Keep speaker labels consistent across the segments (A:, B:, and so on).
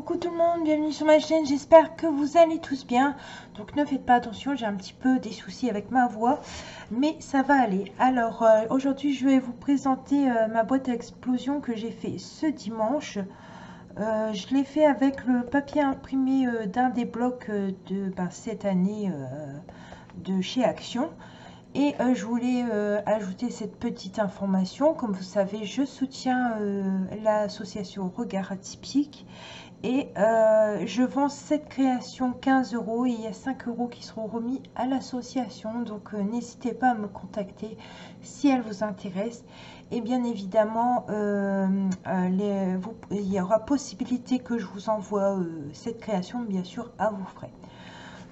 A: Coucou tout le monde, bienvenue sur ma chaîne, j'espère que vous allez tous bien. Donc ne faites pas attention, j'ai un petit peu des soucis avec ma voix, mais ça va aller. Alors aujourd'hui je vais vous présenter ma boîte à explosion que j'ai fait ce dimanche. Je l'ai fait avec le papier imprimé d'un des blocs de cette année de chez Action. Et je voulais ajouter cette petite information. Comme vous savez, je soutiens l'association Regard Atypique. Et je vends cette création 15 € et il y a 5 € qui seront remis à l'association. Donc n'hésitez pas à me contacter si elle vous intéresse. Et bien évidemment, il y aura possibilité que je vous envoie cette création, bien sûr, à vos frais.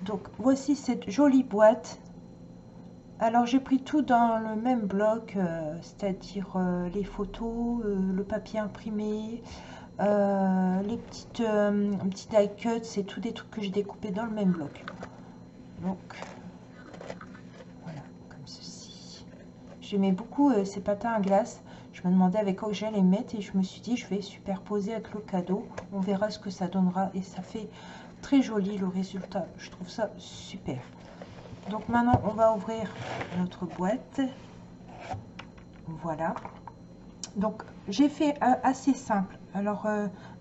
A: Donc voici cette jolie boîte. Alors j'ai pris tout dans le même bloc, c'est-à-dire les photos, le papier imprimé, les petits die cuts, c'est tous des trucs que j'ai découpés dans le même bloc. Donc voilà, comme ceci. J'aimais beaucoup ces patins à glace. Je me demandais avec quoi j'allais les mettre et je me suis dit je vais superposer avec le cadeau. On verra ce que ça donnera et ça fait très joli le résultat. Je trouve ça super. Donc maintenant on va ouvrir notre boîte. Voilà. Donc j'ai fait assez simple. Alors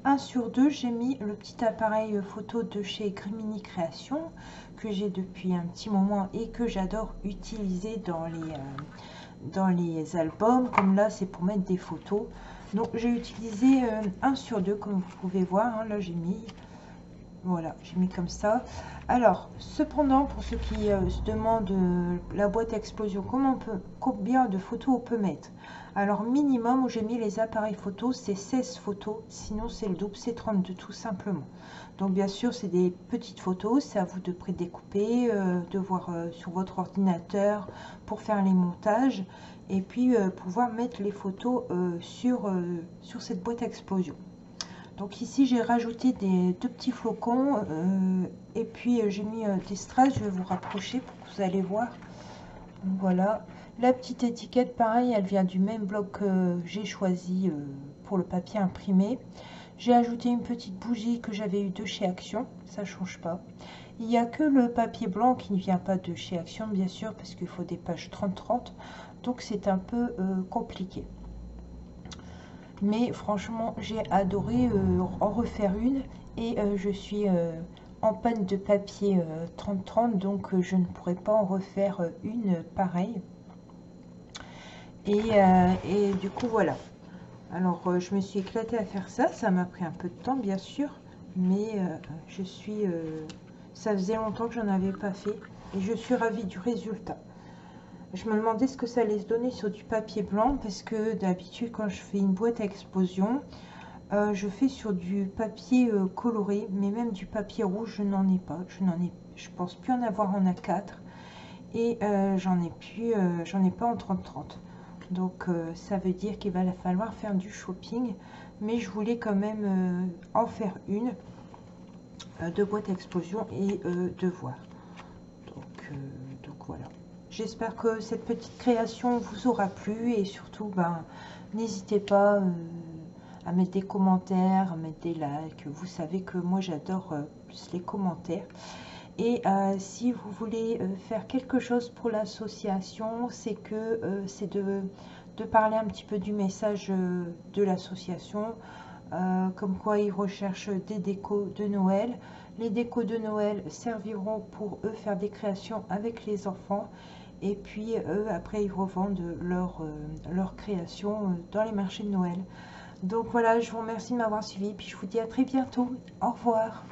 A: 1 sur 2, j'ai mis le petit appareil photo de chez Grimini Création que j'ai depuis un petit moment et que j'adore utiliser dans les albums. Comme là c'est pour mettre des photos. Donc j'ai utilisé 1 sur 2 comme vous pouvez voir. Hein, là j'ai mis... Voilà, j'ai mis comme ça. Alors, cependant, pour ceux qui se demandent la boîte à explosion, combien de photos on peut mettre? Alors, minimum, où j'ai mis les appareils photos, c'est 16 photos. Sinon, c'est le double, c'est 32 tout simplement. Donc, bien sûr, c'est des petites photos. C'est à vous de prédécouper, de voir sur votre ordinateur pour faire les montages. Et puis, pouvoir mettre les photos sur cette boîte à explosion. Donc ici j'ai rajouté deux petits flocons et puis j'ai mis des strass. Je vais vous rapprocher pour que vous allez voir. Voilà, la petite étiquette pareil, elle vient du même bloc que j'ai choisi pour le papier imprimé. J'ai ajouté une petite bougie que j'avais eu de chez Action, ça change pas. Il n'y a que le papier blanc qui ne vient pas de chez Action bien sûr parce qu'il faut des pages 30-30, donc c'est un peu compliqué. Mais franchement j'ai adoré en refaire une et je suis en panne de papier 30-30, donc je ne pourrais pas en refaire une pareille et du coup voilà. Alors je me suis éclatée à faire ça, ça m'a pris un peu de temps bien sûr, mais ça faisait longtemps que j'en avais pas fait et je suis ravie du résultat. Je me demandais ce que ça allait se donner sur du papier blanc parce que d'habitude quand je fais une boîte à explosion, je fais sur du papier coloré, mais même du papier rouge je n'en ai pas. Je pense plus en avoir en A4 et j'en ai pas en 30-30. Donc ça veut dire qu'il va falloir faire du shopping, mais je voulais quand même en faire une de boîte à explosion et de voir. Donc voilà. J'espère que cette petite création vous aura plu et surtout, n'hésitez pas à mettre des commentaires, à mettre des likes. Vous savez que moi j'adore plus les commentaires. Et si vous voulez faire quelque chose pour l'association, c'est de parler un petit peu du message de l'association, comme quoi ils recherchent des décos de Noël. Les décos de Noël serviront pour eux faire des créations avec les enfants. Et puis eux, après, ils revendent leur création dans les marchés de Noël. Donc voilà, je vous remercie de m'avoir suivi. Puis je vous dis à très bientôt. Au revoir.